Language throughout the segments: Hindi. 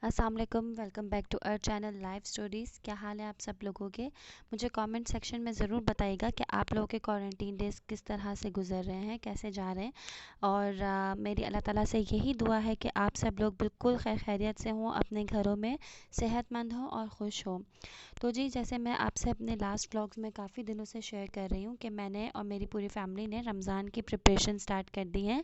अस्सलाम वालेकुम, welcome back to our channel live stories. क्या हाल है आप सब लोगों के? मुझे कमेंट सेक्शन में ज़रूर बताइएगा कि आप लोगों के क्वारंटीन डेज़ किस तरह से गुजर रहे हैं, कैसे जा रहे हैं। और मेरी अल्लाह ताला से यही दुआ है कि आप सब लोग बिल्कुल खैर खैरियत से हों, अपने घरों में सेहतमंद हों और खुश हों। तो जी, जैसे मैं आपसे अपने लास्ट व्लॉग्स में काफ़ी दिनों से शेयर कर रही हूँ कि मैंने और मेरी पूरी फैमिली ने रमज़ान की प्रिपरेशन स्टार्ट कर दी है।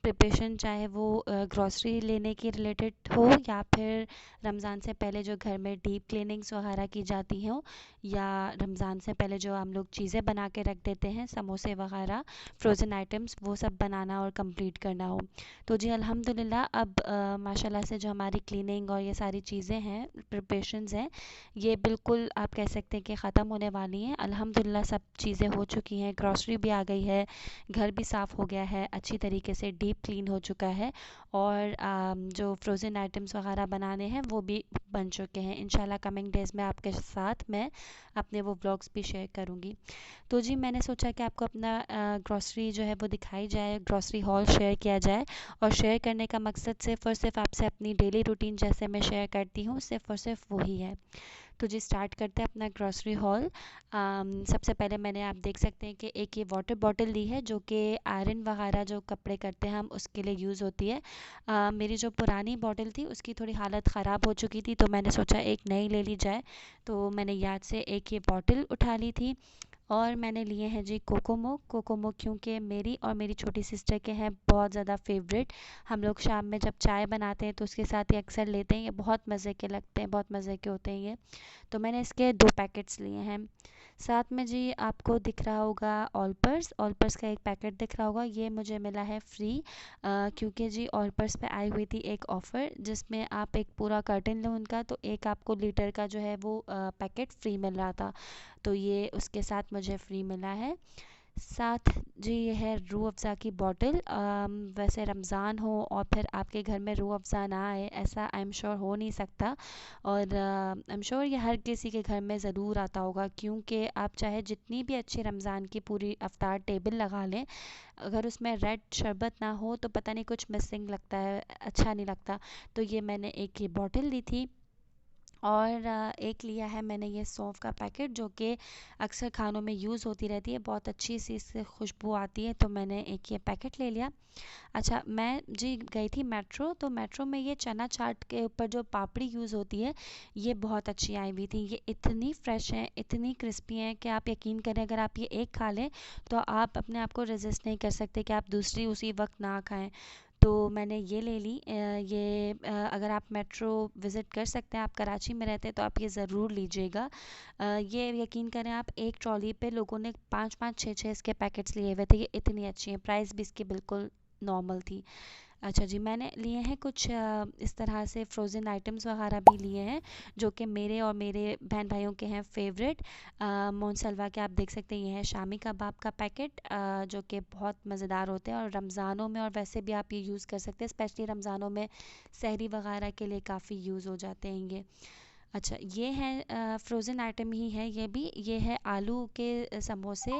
प्रिपरेशन चाहे वो ग्रॉसरी लेने की रिलेटेड हो, या फिर रमज़ान से पहले जो घर में डीप क्लीनिंग्स वगैरह की जाती हों, या रमज़ान से पहले जो हम लोग चीज़ें बना के रख देते हैं, समोसे वगैरह, फ्रोज़न आइटम्स, वो सब बनाना और कंप्लीट करना हो। तो जी अल्हम्दुलिल्लाह अब माशाल्लाह से जो हमारी क्लीनिंग और ये सारी चीज़ें हैं, प्रिपरेशंस हैं, ये बिल्कुल आप कह सकते हैं कि ख़त्म होने वाली हैं। अल्हम्दुलिल्लाह सब चीज़ें हो चुकी हैं, ग्रॉसरी भी आ गई है, घर भी साफ़ हो गया है, अच्छी तरीके से डीप क्लीन हो चुका है, और जो फ्रोज़न आइटम्स वगैरह बनाने हैं वो भी बन चुके हैं। इंशाल्लाह कमिंग डेज़ में आपके साथ मैं अपने वो व्लॉग्स भी शेयर करूँगी। तो जी मैंने सोचा कि आपको अपना ग्रॉसरी जो है वो दिखाई जाए, ग्रॉसरी हॉल शेयर किया जाए। और शेयर करने का मकसद सिर्फ़ और सिर्फ़ आपसे अपनी डेली रूटीन जैसे मैं शेयर करती हूँ, सिर्फ़ और सिर्फ़ वही है। तो जी स्टार्ट करते हैं अपना ग्रॉसरी हॉल। सबसे पहले मैंने, आप देख सकते हैं कि एक ये वाटर बॉटल ली है, जो कि आयरन वगैरह जो कपड़े करते हैं हम उसके लिए यूज़ होती है। मेरी जो पुरानी बॉटल थी उसकी थोड़ी हालत ख़राब हो चुकी थी, तो मैंने सोचा एक नई ले ली जाए। तो मैंने याद से एक ये बॉटल उठा ली थी। और मैंने लिए हैं जी कोकोमो। कोकोमो क्योंकि मेरी और मेरी छोटी सिस्टर के हैं बहुत ज़्यादा फेवरेट। हम लोग शाम में जब चाय बनाते हैं तो उसके साथ ये अक्सर लेते हैं, ये बहुत मज़े के लगते हैं, बहुत मज़े के होते हैं ये। तो मैंने इसके 2 पैकेट्स लिए हैं। साथ में जी आपको दिख रहा होगा ऑलपर्स, ऑलपर्स का एक पैकेट दिख रहा होगा, ये मुझे मिला है फ्री। क्योंकि जी ऑलपर्स पे आई हुई थी एक ऑफ़र, जिसमें आप एक पूरा कर्टन लो उनका, तो एक आपको लीटर का जो है वो पैकेट फ्री मिल रहा था। तो ये उसके साथ मुझे फ्री मिला है। साथ जी ये है रूह अफ़ज़ा की बॉटल। वैसे रमज़ान हो और फिर आपके घर में रूह अफ़ज़ा ना आए, ऐसा आई एम श्योर हो नहीं सकता। और आई एम श्योर ये हर किसी के घर में ज़रूर आता होगा, क्योंकि आप चाहे जितनी भी अच्छी रमज़ान की पूरी इफ्तार टेबल लगा लें, अगर उसमें रेड शरबत ना हो तो पता नहीं कुछ मिसिंग लगता है, अच्छा नहीं लगता। तो ये मैंने एक ये बॉटल ली थी। और एक लिया है मैंने ये सौंफ का पैकेट, जो कि अक्सर खानों में यूज़ होती रहती है, बहुत अच्छी सी इससे खुशबू आती है, तो मैंने एक ये पैकेट ले लिया। अच्छा, मैं जी गई थी मेट्रो, तो मेट्रो में ये चना चाट के ऊपर जो पापड़ी यूज़ होती है, ये बहुत अच्छी आई हुई थी। ये इतनी फ्रेश है, इतनी क्रिस्पी है कि आप यकीन करें, अगर आप ये एक खा लें तो आप अपने आप को रेजिस्ट नहीं कर सकते कि आप दूसरी उसी वक्त ना खाएं। तो मैंने ये ले ली। अगर आप मेट्रो विज़िट कर सकते हैं, आप कराची में रहते हैं, तो आप ये ज़रूर लीजिएगा। ये यकीन करें आप, एक ट्रॉली पे लोगों ने 5-5 6-6 इसके पैकेट्स लिए हुए थे। ये इतनी अच्छी हैं, प्राइस भी इसकी बिल्कुल नॉर्मल थी। अच्छा जी, मैंने लिए हैं कुछ इस तरह से फ्रोज़न आइटम्स वगैरह भी लिए हैं, जो कि मेरे और मेरे बहन भाइयों के हैं फेवरेट। मोनसलवा के आप देख सकते हैं, ये है शामी कबाब का पैकेट, जो कि बहुत मज़ेदार होते हैं, और रमज़ानों में और वैसे भी आप ये यूज़ कर सकते हैं, स्पेशली रमज़ानों में सहरी वगैरह के लिए काफ़ी यूज़ हो जाते हैं ये। अच्छा, ये है फ्रोज़न आइटम ही है ये भी। ये है आलू के समोसे,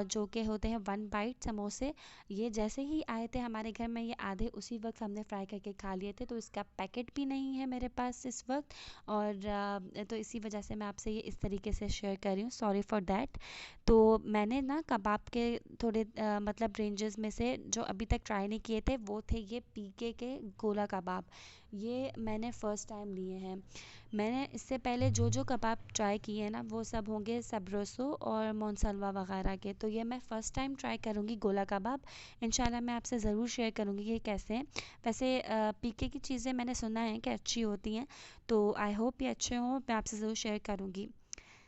जो कि होते हैं वन बाइट समोसे। ये जैसे ही आए थे हमारे घर में, ये आधे उसी वक्त हमने फ्राई करके खा लिए थे, तो इसका पैकेट भी नहीं है मेरे पास इस वक्त। और तो इसी वजह से मैं आपसे ये इस तरीके से शेयर कर रही हूँ, सॉरी फॉर दैट। तो मैंने ना कबाब के थोड़े मतलब रेंजेस में से जो अभी तक ट्राई नहीं किए थे, वो थे ये पीके के गोला कबाब। ये मैंने फ़र्स्ट टाइम लिए हैं। मैंने इससे पहले जो जो कबाब ट्राई किए हैं ना, वो सब होंगे सब्रोसो और मोनसलवा वगैरह के। तो ये मैं फ़र्स्ट टाइम ट्राई करूँगी गोला कबाब। इंशाल्लाह मैं आपसे ज़रूर शेयर करूँगी कि ये कैसे हैं। वैसे पीके की चीज़ें मैंने सुना है कि अच्छी होती हैं, तो आई होप ये अच्छे हों, मैं आपसे ज़रूर शेयर करूँगी।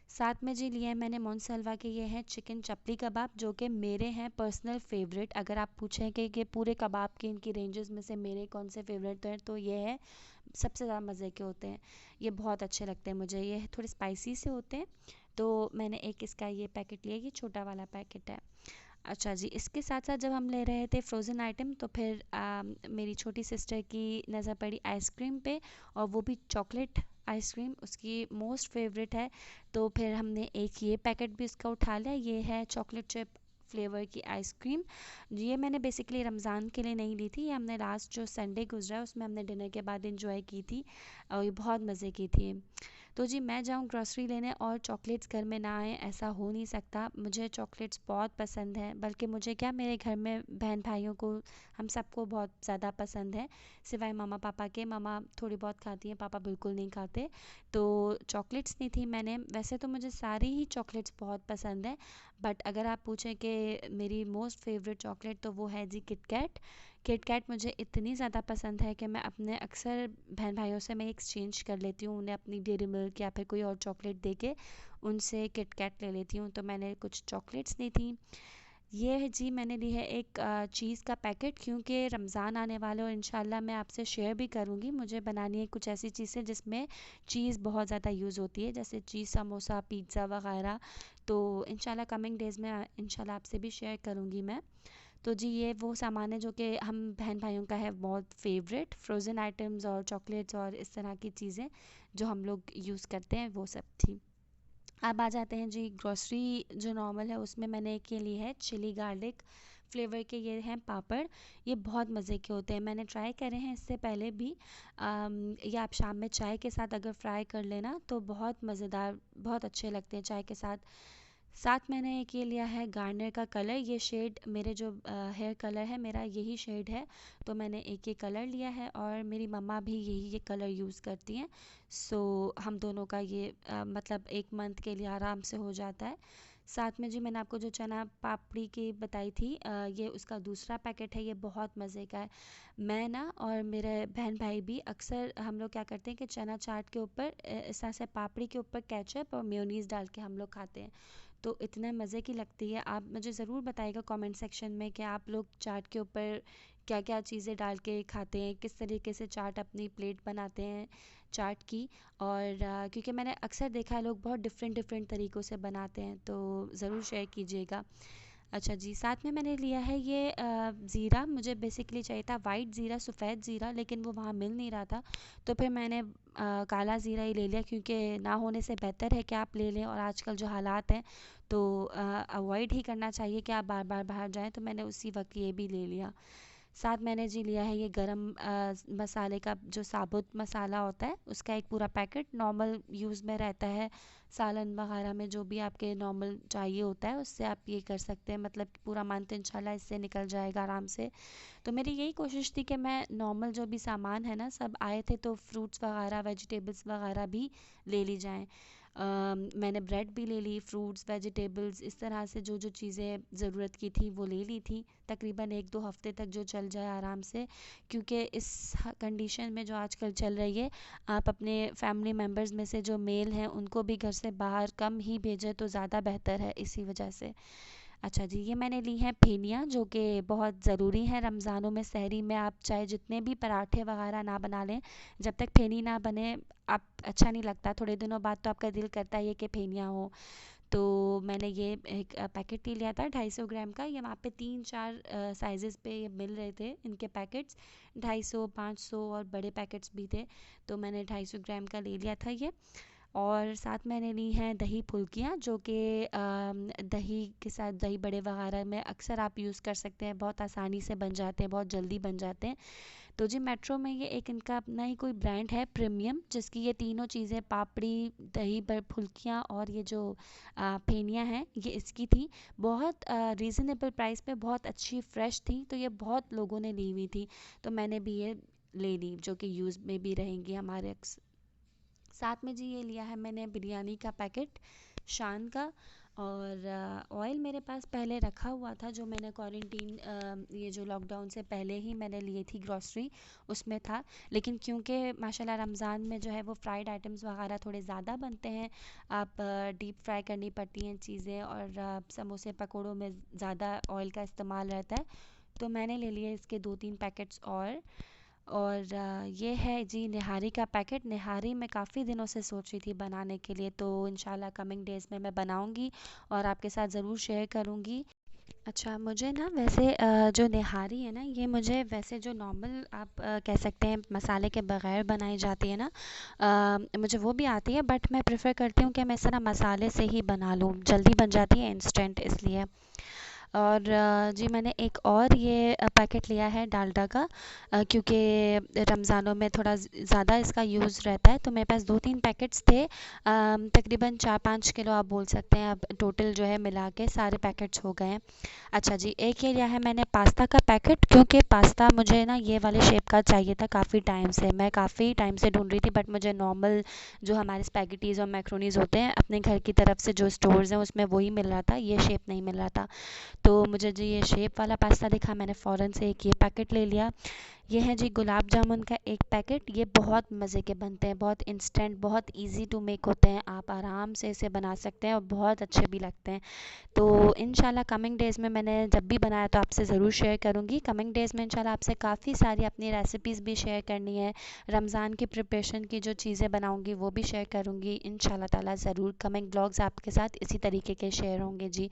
साथ में जी लिए हैं मैंने मोनसलवा के, ये हैं चिकन चपली कबाब, जो कि मेरे हैं पर्सनल फेवरेट। अगर आप पूछें कि पूरे कबाब के इनकी रेंजेस में से मेरे कौन से फेवरेट हैं, तो ये है, सबसे ज़्यादा मज़े के होते हैं। ये बहुत अच्छे लगते हैं मुझे, ये थोड़े स्पाइसी से होते हैं। तो मैंने एक इसका ये पैकेट लिया, ये छोटा वाला पैकेट है। अच्छा जी, इसके साथ साथ जब हम ले रहे थे फ्रोज़न आइटम, तो फिर मेरी छोटी सिस्टर की नज़र पड़ी आइसक्रीम पे, और वो भी चॉकलेट आइसक्रीम उसकी मोस्ट फेवरेट है। तो फिर हमने एक ये पैकेट भी इसका उठा लिया। ये है चॉकलेट चिप फ्लेवर की आइसक्रीम। ये मैंने बेसिकली रमज़ान के लिए नहीं ली थी, ये हमने लास्ट जो संडे गुजरा उसमें हमने डिनर के बाद इंजॉय की थी और ये बहुत मज़े की थी। तो जी मैं जाऊँ ग्रॉसरी लेने और चॉकलेट्स घर में ना आए, ऐसा हो नहीं सकता। मुझे चॉकलेट्स बहुत पसंद है, बल्कि मुझे क्या, मेरे घर में बहन भाइयों को, हम सबको बहुत ज़्यादा पसंद है, सिवाय मम्मा पापा के। मम्मा थोड़ी बहुत खाती हैं, पापा बिल्कुल नहीं खाते। तो चॉकलेट्स नहीं थी मैंने, वैसे तो मुझे सारी ही चॉकलेट्स बहुत पसंद है, बट अगर आप पूछें कि मेरी मोस्ट फेवरेट चॉकलेट, तो वो है जी किटकैट। किटकैट मुझे इतनी ज़्यादा पसंद है कि मैं अपने अक्सर बहन भाइयों से मैं एक्सचेंज कर लेती हूँ, उन्हें अपनी डेयरी मिल्क या फिर कोई और चॉकलेट दे के उनसे किटकैट ले लेती हूँ। तो मैंने कुछ चॉकलेट्स ली थी। ये है जी, मैंने ली है एक चीज़ का पैकेट, क्योंकि रमज़ान आने वाले और इंशाल्लाह मैं आपसे शेयर भी करूँगी। मुझे बनानी है कुछ ऐसी चीज़ें जिसमें चीज़ बहुत ज़्यादा यूज़ होती है, जैसे चीज़ समोसा, पिज़्ज़ा वगैरह। तो इंशाल्लाह कमिंग डेज़ में इंशाल्लाह आपसे भी शेयर करूँगी मैं। तो जी ये वो सामान है जो कि हम बहन भाइयों का है बहुत फेवरेट, फ्रोज़न आइटम्स और चॉकलेट्स और इस तरह की चीज़ें जो हम लोग यूज़ करते हैं, वो सब थी। अब आ जाते हैं जी ग्रॉसरी जो नॉर्मल है, उसमें मैंने एक ये ली है चिली गार्लिक फ्लेवर के, ये हैं पापड़। ये बहुत मज़े के होते हैं, मैंने ट्राई करे हैं इससे पहले भी। ये आप शाम में चाय के साथ अगर फ्राई कर लेना तो बहुत मज़ेदार, बहुत अच्छे लगते हैं चाय के साथ। साथ मैंने एक ये लिया है गार्नियर का कलर, ये शेड मेरे जो हेयर कलर है मेरा यही शेड है, तो मैंने एक ये कलर लिया है और मेरी मम्मा भी यही ये कलर यूज़ करती हैं। सो हम दोनों का ये मतलब एक मंथ के लिए आराम से हो जाता है। साथ में जी मैंने आपको जो चना पापड़ी की बताई थी, ये उसका दूसरा पैकेट है, ये बहुत मज़े का है। मैं ना और मेरे बहन भाई भी अक्सर हम लोग क्या करते हैं कि चना चाट के ऊपर इस तरह से पापड़ी के ऊपर केचप और मेयोनीज़ डाल के हम लोग खाते हैं। तो इतने मज़े की लगती है। आप मुझे ज़रूर बताइएगा कमेंट सेक्शन में कि आप लोग चाट के ऊपर क्या क्या चीज़ें डाल के खाते हैं, किस तरीके से चाट अपनी प्लेट बनाते हैं चाट की। और क्योंकि मैंने अक्सर देखा है लोग बहुत डिफरेंट डिफरेंट तरीक़ों से बनाते हैं, तो ज़रूर शेयर कीजिएगा। अच्छा जी, साथ में मैंने लिया है ये ज़ीरा, मुझे बेसिकली चाहिए था वाइट ज़ीरा, सफ़ेद ज़ीरा, लेकिन वो वहाँ मिल नहीं रहा था। तो फिर मैंने काला ज़ीरा ही ले लिया, क्योंकि ना होने से बेहतर है कि आप ले लें, और आजकल जो हालात हैं तो अवॉइड ही करना चाहिए कि आप बार बार बाहर जाएं, तो मैंने उसी वक्त ये भी ले लिया। साथ मैंने जी लिया है ये गरम मसाले का जो साबुत मसाला होता है, उसका एक पूरा पैकेट नॉर्मल यूज़ में रहता है, सालन वगैरह में जो भी आपके नॉर्मल चाहिए होता है उससे आप ये कर सकते हैं, मतलब कि पूरा मंथ इंशाल्लाह इससे निकल जाएगा आराम से। तो मेरी यही कोशिश थी कि मैं नॉर्मल जो भी सामान है ना, सब आए थे तो फ्रूट्स वगैरह वेजिटेबल्स वगैरह भी ले ली जाएं। मैंने ब्रेड भी ले ली, फ्रूट्स वेजिटेबल्स इस तरह से जो जो चीज़ें ज़रूरत की थी वो ले ली थी, तकरीबन 1-2 हफ्ते तक जो चल जाए आराम से। क्योंकि इस कंडीशन में जो आजकल चल रही है, आप अपने फैमिली मेम्बर्स में से जो मेल हैं उनको भी घर से बाहर कम ही भेजें तो ज़्यादा बेहतर है, इसी वजह से। अच्छा जी, ये मैंने ली हैं फेनियाँ, जो कि बहुत ज़रूरी हैं रमज़ानों में। सहरी में आप चाहे जितने भी पराठे वगैरह ना बना लें, जब तक फेनी ना बने आप अच्छा नहीं लगता, थोड़े दिनों बाद तो आपका दिल करता है ये कि फेनियाँ हो। तो मैंने ये एक पैकेट ही लिया था 250 ग्राम का, ये वहाँ पे 3-4 साइज़ेस पे ये मिल रहे थे इनके पैकेट्स, 250, 500 और बड़े पैकेट्स भी थे। तो मैंने 250 ग्राम का ले लिया था ये। और साथ मैंने ली हैं दही फुल्कियाँ, जो कि दही के साथ दही बड़े वगैरह में अक्सर आप यूज़ कर सकते हैं, बहुत आसानी से बन जाते हैं, बहुत जल्दी बन जाते हैं। तो जी मेट्रो में ये एक इनका अपना ही कोई ब्रांड है प्रीमियम, जिसकी ये तीनों चीज़ें पापड़ी, दही फुल्कियाँ और ये जो फेनियाँ हैं, ये इसकी थी। बहुत रीज़नेबल प्राइस पे बहुत अच्छी फ़्रेश थी, तो ये बहुत लोगों ने ली हुई थी, तो मैंने भी ये ले ली, जो कि यूज़ में भी रहेंगी हमारे। साथ में जी ये लिया है मैंने बिरयानी का पैकेट शान का। और ऑयल मेरे पास पहले रखा हुआ था, जो मैंने क्वारंटीन ये जो लॉकडाउन से पहले ही मैंने लिए थी ग्रॉसरी, उसमें था। लेकिन क्योंकि माशाल्लाह रमज़ान में जो है वो फ्राइड आइटम्स वगैरह थोड़े ज़्यादा बनते हैं, आप डीप फ्राई करनी पड़ती हैं चीज़ें, और समोसे पकौड़ों में ज़्यादा ऑयल का इस्तेमाल रहता है, तो मैंने ले लिए इसके 2-3 पैकेट्स। और ये है जी निहारी का पैकेट। निहारी मैं काफ़ी दिनों से सोच रही थी बनाने के लिए, तो इंशाल्लाह कमिंग डेज़ में मैं बनाऊंगी और आपके साथ ज़रूर शेयर करूंगी। अच्छा, मुझे ना वैसे जो निहारी है ना, ये मुझे वैसे जो नॉर्मल आप कह सकते हैं मसाले के बगैर बनाई जाती है ना, मुझे वो भी आती है, बट मैं प्रेफर करती हूँ कि मैं इस तरह मसाले से ही बना लूँ, जल्दी बन जाती है इंस्टेंट, इसलिए। और जी मैंने एक और ये पैकेट लिया है डालडा का, क्योंकि रमज़ानों में थोड़ा ज़्यादा इसका यूज़ रहता है। तो मेरे पास 2-3 पैकेट्स थे, तकरीबन 4-5 किलो आप बोल सकते हैं। अब टोटल जो है मिला के सारे पैकेट्स हो गए हैं। अच्छा जी, एक ये लिया है मैंने पास्ता का पैकेट, क्योंकि पास्ता मुझे ना ये वाले शेप का चाहिए था काफ़ी टाइम से। मैं काफ़ी टाइम से ढूंढ रही थी, बट मुझे नॉर्मल जो हमारे स्पैगेटीज़ और मैक्रोनीज़ होते हैं अपने घर की तरफ से जो स्टोर्स हैं उसमें वही मिल रहा था, ये शेप नहीं मिल रहा था। तो मुझे जी ये शेप वाला पास्ता दिखा, मैंने फ़ौरन से एक ये पैकेट ले लिया। ये है जी गुलाब जामुन का एक पैकेट। ये बहुत मज़े के बनते हैं, बहुत इंस्टेंट, बहुत इजी टू मेक होते हैं। आप आराम से इसे बना सकते हैं और बहुत अच्छे भी लगते हैं। तो इंशाल्लाह कमिंग डेज़ में मैंने जब भी बनाया तो आपसे ज़रूर शेयर करूँगी। कमिंग डेज़ में इंशाल्लाह आपसे काफ़ी सारी अपनी रेसिपीज़ भी शेयर करनी है। रमज़ान की प्रिपरेशन की जो चीज़ें बनाऊँगी वो भी शेयर करूँगी इंशाल्लाह ताला ज़रूर। कमिंग ब्लॉग्स आपके साथ इसी तरीके के शेयर होंगे जी।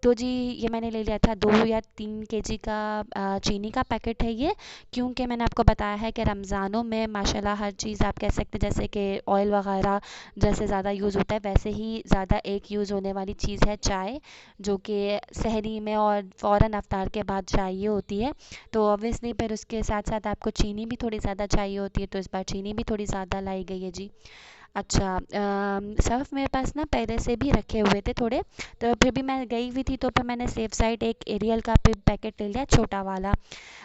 तो जी ये मैंने ले लिया था 2 या 3 केजी का चीनी का पैकेट है ये, क्योंकि मैंने आपको बताया है कि रमज़ानों में माशाल्लाह हर चीज़ आप कह सकते हैं, जैसे कि ऑयल वगैरह जैसे ज़्यादा यूज़ होता है वैसे ही ज़्यादा एक यूज़ होने वाली चीज़ है चाय, जो कि सहरी में और फ़ौरन अफ्तार के बाद चाहिए होती है। तो ऑब्वियसली फिर उसके साथ साथ आपको चीनी भी थोड़ी ज़्यादा चाहिए होती है, तो इस बार चीनी भी थोड़ी ज़्यादा लाई गई है जी। अच्छा, सर्फ़ मेरे पास ना पहले से भी रखे हुए थे थोड़े, तो फिर भी मैं गई हुई थी तो फिर मैंने सेफ साइड एक एरियल का भी पैकेट ले लिया छोटा वाला।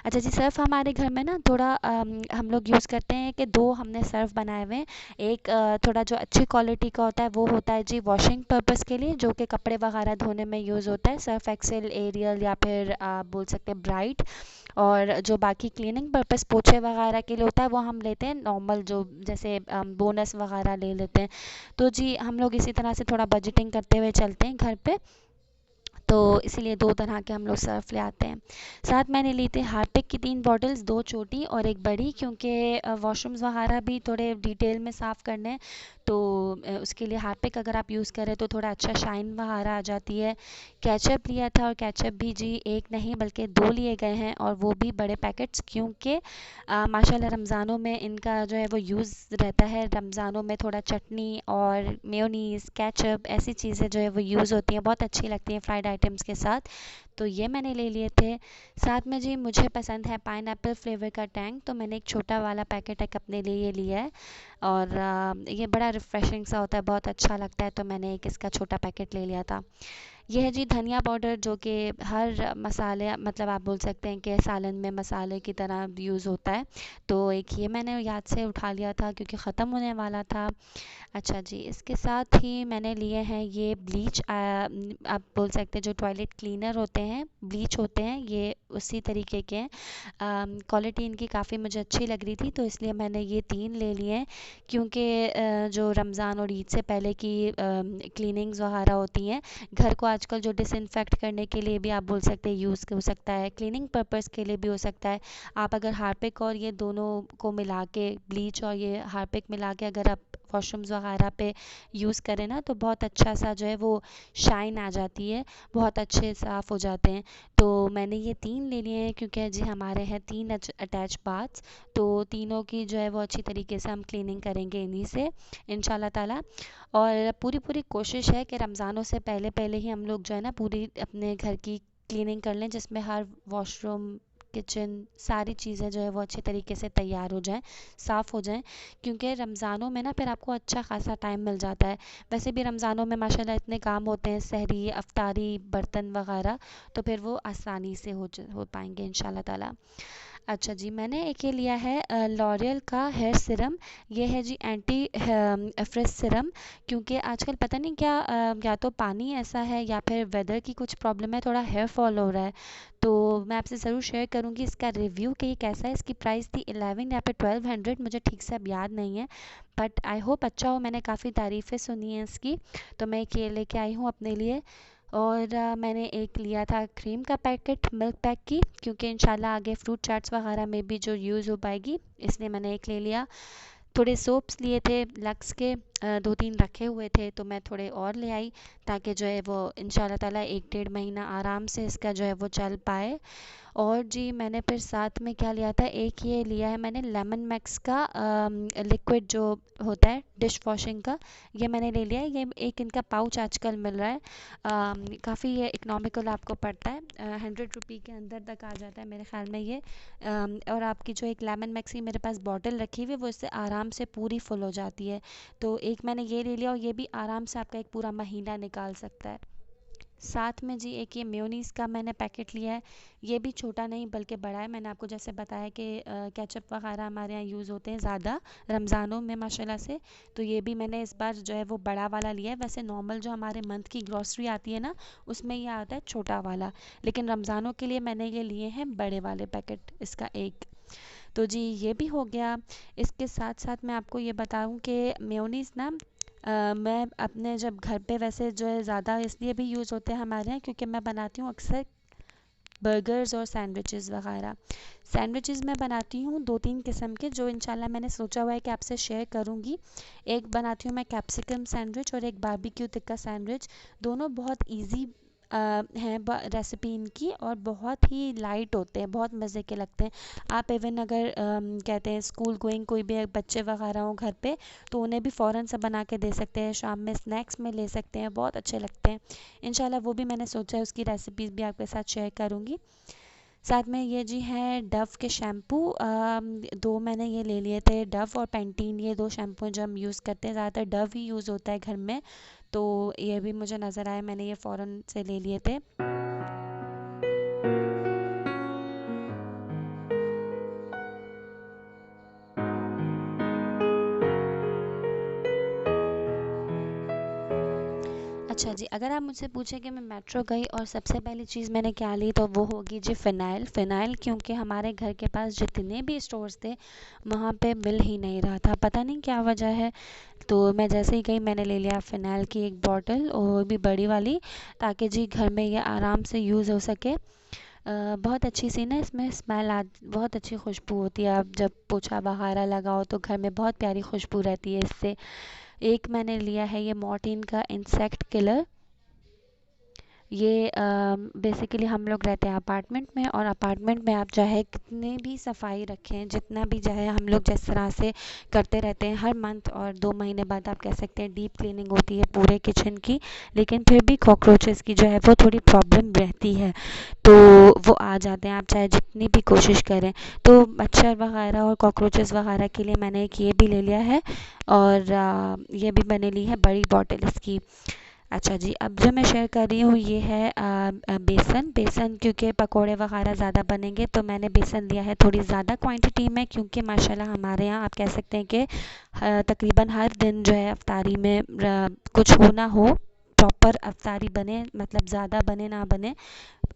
अच्छा जी, सर्फ़ हमारे घर में ना थोड़ा हम लोग यूज़ करते हैं कि 2 हमने सर्फ़ बनाए हुए हैं। एक थोड़ा जो अच्छी क्वालिटी का होता है वो होता है जी वॉशिंग पर्पज़ के लिए, जो कि कपड़े वगैरह धोने में यूज़ होता है, सर्फ़ एक्सेल, एरियल या फिर आप बोल सकते हैं ब्राइट। और जो बाकी क्लीनिंग पर्पस पोछे वगैरह के लिए होता है वो हम लेते हैं नॉर्मल, जो जैसे बोनस वगैरह ले लेते हैं। तो जी हम लोग इसी तरह से थोड़ा बजटिंग करते हुए चलते हैं घर पे। तो इसीलिए 2 तरह के हम लोग सर्फ़ ले आते हैं। साथ मैंने ली थी हार्पिक की 3 बॉटल्स, 2 छोटी और 1 बड़ी, क्योंकि वॉशरूम्स वगैरह भी थोड़े डिटेल में साफ़ करने हैं। तो उसके लिए हार्पिक अगर आप यूज़ करें तो थोड़ा अच्छा शाइन वगैरह आ जाती है। केचअप लिया था, और केचअप भी जी 1 नहीं बल्कि 2 लिए गए हैं, और वो भी बड़े पैकेट्स, क्योंकि माशाल्लाह रमज़ानों में इनका जो है वो यूज़ रहता है। रमज़ानों में थोड़ा चटनी और मेयोनीज़, केचअप ऐसी चीज़ें जो है वो यूज़ होती हैं, बहुत अच्छी लगती हैं फ्राइड आइटम्स के साथ। तो ये मैंने ले लिए थे। साथ में जी मुझे पसंद है पाइनएप्पल फ्लेवर का टैंग, तो मैंने एक छोटा वाला पैकेट एक अपने लिए ये लिया है। और ये बड़ा रिफ़्रेशिंग सा होता है, बहुत अच्छा लगता है, तो मैंने एक इसका छोटा पैकेट ले लिया था। ये है जी धनिया पाउडर, जो कि हर मसाले मतलब आप बोल सकते हैं कि सालन में मसाले की तरह यूज़ होता है। तो एक ये मैंने याद से उठा लिया था क्योंकि ख़त्म होने वाला था। अच्छा जी, इसके साथ ही मैंने लिए हैं ये ब्लीच, आप बोल सकते हैं जो टॉयलेट क्लीनर होते हैं, ब्लीच होते हैं, ये उसी तरीके के हैं। क्वालिटी इनकी काफ़ी मुझे अच्छी लग रही थी, तो इसलिए मैंने ये 3 ले लिए हैं, क्योंकि जो रमज़ान और ईद से पहले की क्लीनिंग्स वगैरह होती हैं, घर को आजकल जो डिसइंफेक्ट करने के लिए भी आप बोल सकते हैं यूज़ हो सकता है, क्लीनिंग पर्पज़ के लिए भी हो सकता है। आप अगर हार्पिक और ये दोनों को मिला के, ब्लीच और ये हार्पिक मिला के अगर आप वॉशरूम्स वगैरह पे यूज़ करें ना, तो बहुत अच्छा सा जो है वो शाइन आ जाती है, बहुत अच्छे साफ़ हो जाते हैं। तो मैंने ये 3 ले लिए हैं, क्योंकि जी हमारे हैं 3 अटैच बाथ्स, तो तीनों की जो है वो अच्छी तरीके से हम क्लीनिंग करेंगे इन्हीं से इंशाल्लाह ताला। और पूरी पूरी कोशिश है कि रमज़ानों से पहले पहले ही हम लोग जो है ना पूरी अपने घर की क्लीनिंग कर लें, जिसमें हर वॉशरूम, किचन, सारी चीज़ें जो है वो अच्छे तरीके से तैयार हो जाएं, साफ़ हो जाएं, क्योंकि रमज़ानों में ना फिर आपको अच्छा खासा टाइम मिल जाता है। वैसे भी रमज़ानों में माशाल्लाह इतने काम होते हैं, सहरी, अफ्तारी, बर्तन वगैरह, तो फिर वो आसानी से हो पाएंगे इंशाल्लाह ताला। अच्छा जी, मैंने एक ये लिया है लॉरियल का हेयर सीरम। ये है जी एंटी फ्रिज सीरम, क्योंकि आजकल पता नहीं क्या या तो पानी ऐसा है या फिर वेदर की कुछ प्रॉब्लम है, थोड़ा हेयर फॉल हो रहा है। तो मैं आपसे ज़रूर शेयर करूँगी इसका रिव्यू कि ये कैसा है। इसकी प्राइस थी 11 या फिर 1200, मुझे ठीक से अब याद नहीं है, बट आई होप अच्छा हो। मैंने काफ़ी तारीफ़ें सुनी हैं इसकी, तो मैं एक ये लेके आई हूँ अपने लिए। और मैंने एक लिया था क्रीम का पैकेट मिल्क पैक की, क्योंकि इंशाल्लाह आगे फ्रूट चाट्स वगैरह में भी जो यूज़ हो पाएगी, इसलिए मैंने एक ले लिया। थोड़े सोप्स लिए थे लक्स के, 2-3 रखे हुए थे, तो मैं थोड़े और ले आई ताकि जो है वो इंशाल्लाह ताला 1 डेढ़ महीना आराम से इसका जो है वो चल पाए। और जी मैंने फिर साथ में क्या लिया था, एक ये लिया है मैंने लेमन मैक्स का लिक्विड जो होता है डिश वॉशिंग का, ये मैंने ले लिया है। ये एक इनका पाउच आजकल मिल रहा है, काफ़ी ये इकोनॉमिकल आपको पड़ता है, 100 रुपये के अंदर तक आ जाता है मेरे ख्याल में ये। और आपकी जो एक लेमन मैक्स की मेरे पास बॉटल रखी हुई है वो इससे आराम से पूरी फुल हो जाती है। तो एक मैंने ये ले लिया और ये भी आराम से आपका एक पूरा महीना निकाल सकता है। साथ में जी एक ये मेयोनीज़ का मैंने पैकेट लिया है। ये भी छोटा नहीं बल्कि बड़ा है। मैंने आपको जैसे बताया कि केचप वगैरह हमारे यहाँ यूज़ होते हैं ज़्यादा रमज़ानों में माशाल्लाह से, तो ये भी मैंने इस बार जो है वो बड़ा वाला लिया है। वैसे नॉर्मल जो हमारे मंथ की ग्रॉसरी आती है ना, उसमें ये आता है छोटा वाला, लेकिन रमज़ानों के लिए मैंने ये लिए हैं बड़े वाले पैकेट, इसका एक। तो जी ये भी हो गया। इसके साथ साथ मैं आपको ये बताऊं कि मेयोनीज़ ना मैं अपने जब घर पे वैसे जो है ज़्यादा इसलिए भी यूज़ होते हैं हमारे यहाँ, क्योंकि मैं बनाती हूँ अक्सर बर्गर्स और सैंडविचेस वगैरह। सैंडविचेस मैं बनाती हूँ 2-3 किस्म के, जो इंशाल्लाह मैंने सोचा हुआ है कि आपसे शेयर करूँगी। एक बनाती हूँ मैं कैप्सिकम सैंडविच और एक बारबेक्यू टिक्का सैंडविच। दोनों बहुत इजी हैं रेसिपी इनकी, और बहुत ही लाइट होते हैं, बहुत मज़े के लगते हैं। आप इवन अगर कहते हैं स्कूल गोइंग कोई भी बच्चे वगैरह हो घर पे, तो उन्हें भी फ़ौरन से बना के दे सकते हैं, शाम में स्नैक्स में ले सकते हैं, बहुत अच्छे लगते हैं। इंशाल्लाह वो भी मैंने सोचा है उसकी रेसिपीज़ भी आपके साथ शेयर करूँगी। साथ में ये जी है डव के शैम्पू, दो मैंने ये ले लिए थे, डव और पैंटीन, ये दो शैम्पू हैं जो हम यूज़ करते हैं, ज़्यादातर डव ही यूज़ होता है घर में। तो ये भी मुझे नज़र आया, मैंने ये फ़ौरन से ले लिए थे। अच्छा जी, अगर आप मुझसे पूछें कि मैं मेट्रो गई और सबसे पहली चीज़ मैंने क्या ली, तो वो होगी जी फ़िनाइल। फ़िनाइल क्योंकि हमारे घर के पास जितने भी स्टोर्स थे वहाँ पे मिल ही नहीं रहा था, पता नहीं क्या वजह है। तो मैं जैसे ही गई मैंने ले लिया फ़िनाइल की एक बॉटल, और वो भी बड़ी वाली, ताकि जी घर में ये आराम से यूज़ हो सके। बहुत अच्छी सी ना इसमें स्मेल आ, बहुत अच्छी खुशबू होती है। आप जब पोछा वगैरह लगाओ तो घर में बहुत प्यारी खुशबू रहती है इससे। एक मैंने लिया है ये मॉर्टिन का इंसेक्ट किलर। ये बेसिकली हम लोग रहते हैं अपार्टमेंट में, और अपार्टमेंट में आप चाहे कितने भी सफाई रखें, जितना भी चाहे हम लोग जिस तरह से करते रहते हैं हर मंथ और 2 महीने बाद, आप कह सकते हैं डीप क्लीनिंग होती है पूरे किचन की, लेकिन फिर भी कॉकरोचेस की जो है वो थोड़ी प्रॉब्लम रहती है। तो वो आ जाते हैं आप चाहे जितनी भी कोशिश करें। तो मच्छर वगैरह और कॉकरोचेस वगैरह के लिए मैंने एक ये भी ले लिया है, और ये भी मैंने ली है बड़ी बॉटल इसकी। अच्छा जी, अब जो मैं शेयर कर रही हूँ ये है बेसन। बेसन क्योंकि पकोड़े वगैरह ज़्यादा बनेंगे, तो मैंने बेसन लिया है थोड़ी ज़्यादा क्वांटिटी में, क्योंकि माशाल्लाह हमारे यहाँ आप कह सकते हैं कि तकरीबन हर दिन जो है अफ्तारी में कुछ हो ना हो, प्रॉपर अफ्तारी बने, मतलब ज़्यादा बने ना बने,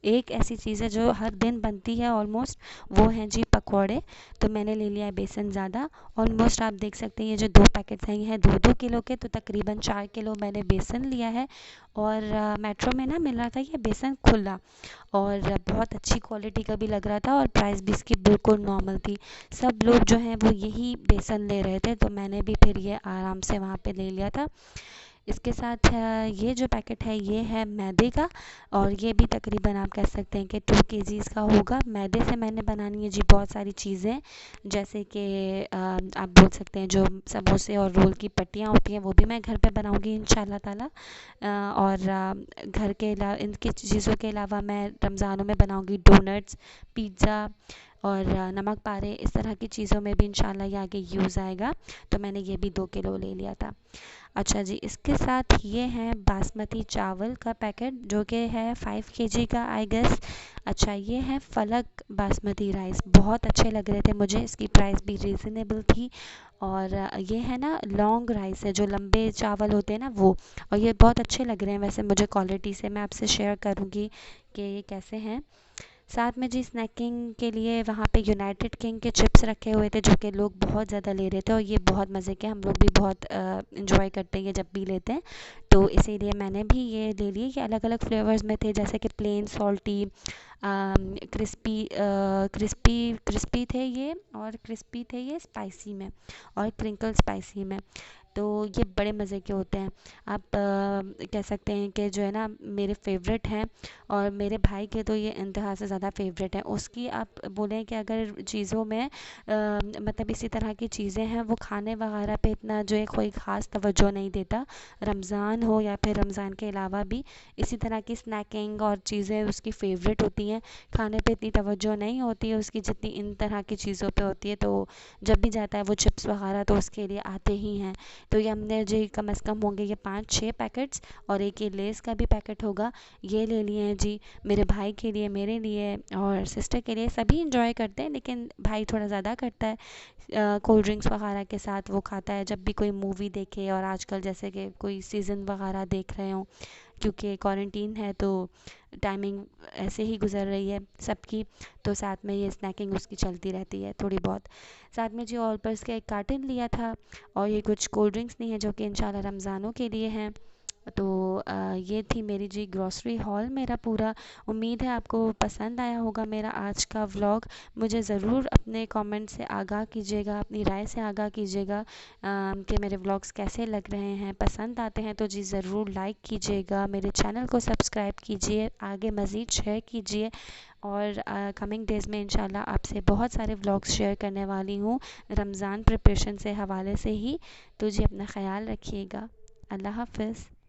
एक ऐसी चीज़ है जो हर दिन बनती है ऑलमोस्ट, वो हैं जी पकौड़े। तो मैंने ले लिया है बेसन ज़्यादा, ऑलमोस्ट आप देख सकते हैं ये जो 2 पैकेट्स हैं ये हैं 2-2 किलो के, तो तकरीबन 4 किलो मैंने बेसन लिया है। और मेट्रो में ना मिल रहा था ये बेसन खुला, और बहुत अच्छी क्वालिटी का भी लग रहा था, और प्राइस भी इसकी बिल्कुल नॉर्मल थी। सब लोग जो हैं वो यही बेसन ले रहे थे, तो मैंने भी फिर ये आराम से वहाँ पे ले लिया था। इसके साथ ये जो पैकेट है ये है मैदे का, और ये भी तकरीबन आप कह सकते हैं कि 2 केजीज़ का होगा। मैदे से मैंने बनानी है जी बहुत सारी चीज़ें, जैसे कि आप बोल सकते हैं जो समोसे और रोल की पट्टियाँ होती हैं वो भी मैं घर पे बनाऊंगी इंशाल्लाह ताला। और घर के अलावा इनकी चीज़ों के अलावा मैं रमज़ानों में बनाऊंगी डोनट्स, पिज़्ज़ा और नमक पारे, इस तरह की चीज़ों में भी इंशाल्लाह ये आगे यूज़ आएगा। तो मैंने ये भी 2 किलो ले लिया था। अच्छा जी, इसके साथ ये है बासमती चावल का पैकेट, जो कि है 5 केजी का आई गेस। अच्छा, ये है फलक बासमती राइस, बहुत अच्छे लग रहे थे मुझे, इसकी प्राइस भी रीज़नेबल थी। और ये है ना लॉन्ग राइस है, जो लंबे चावल होते हैं ना वो, और ये बहुत अच्छे लग रहे हैं वैसे मुझे क्वालिटी से। मैं आपसे शेयर करूँगी कि ये कैसे हैं। साथ में जी स्नैकिंग के लिए वहाँ पे यूनाइटेड किंग के चिप्स रखे हुए थे, जो कि लोग बहुत ज़्यादा ले रहे थे, और ये बहुत मज़े के, हम लोग भी बहुत इंजॉय करते हैं ये जब भी लेते हैं। तो इसीलिए मैंने भी ये ले लिए। ये अलग अलग फ्लेवर्स में थे, जैसे कि प्लेन, सॉल्टी, क्रिस्पी, क्रिस्पी थे ये, और क्रिस्पी थे ये स्पाइसी में, और क्रिंकल स्पाइसी में। तो ये बड़े मज़े के होते हैं। आप कह सकते हैं कि जो है ना मेरे फेवरेट हैं, और मेरे भाई के तो ये इंतहा से ज़्यादा फेवरेट हैं। उसकी आप बोलें कि अगर चीज़ों में मतलब इसी तरह की चीज़ें हैं, वो खाने वगैरह पे इतना जो है कोई ख़ास तवज्जो नहीं देता। रमज़ान हो या फिर रमज़ान के अलावा भी इसी तरह की स्नैकिंग और चीज़ें उसकी फ़ेवरेट होती हैं। खाने पे इतनी तवज्जो नहीं होती है उसकी जितनी इन तरह की चीज़ों पे होती है। तो जब भी जाता है वो चिप्स वगैरह तो उसके लिए आते ही हैं। तो ये हमने जी कम से कम होंगे ये 5-6 पैकेट्स, और एक ये लेज़ का भी पैकेट होगा, ये ले लिए हैं जी। मेरे भाई के लिए, मेरे लिए और सिस्टर के लिए, सभी इंजॉय करते हैं, लेकिन भाई थोड़ा ज़्यादा करता है। कोल्ड ड्रिंक्स वगैरह के साथ वो खाता है जब भी कोई मूवी देखे, और आजकल जैसे कि कोई सीज़न वगैरह देख रहे हों, क्योंकि क्वारंटीन है तो टाइमिंग ऐसे ही गुजर रही है सबकी। तो साथ में ये स्नैकिंग उसकी चलती रहती है थोड़ी बहुत। साथ में जी ऑलपर्स का एक कार्टन लिया था, और ये कुछ कोल्ड ड्रिंक्स नहीं है जो कि इंशाल्लाह रमज़ानों के लिए हैं। तो ये थी मेरी जी ग्रॉसरी हॉल मेरा पूरा। उम्मीद है आपको पसंद आया होगा मेरा आज का व्लॉग। मुझे ज़रूर अपने कमेंट से आगाह कीजिएगा, अपनी राय से आगाह कीजिएगा कि मेरे व्लॉग्स कैसे लग रहे हैं। पसंद आते हैं तो जी ज़रूर लाइक कीजिएगा, मेरे चैनल को सब्सक्राइब कीजिए, आगे मज़ीद शेयर कीजिए, और कमिंग डेज़ में इंशाल्लाह आपसे बहुत सारे व्लॉग्स शेयर करने वाली हूँ रमज़ान प्रिपरेशन से हवाले से ही। तो जी अपना ख़्याल रखिएगा। अल्लाह हाफ़िज़।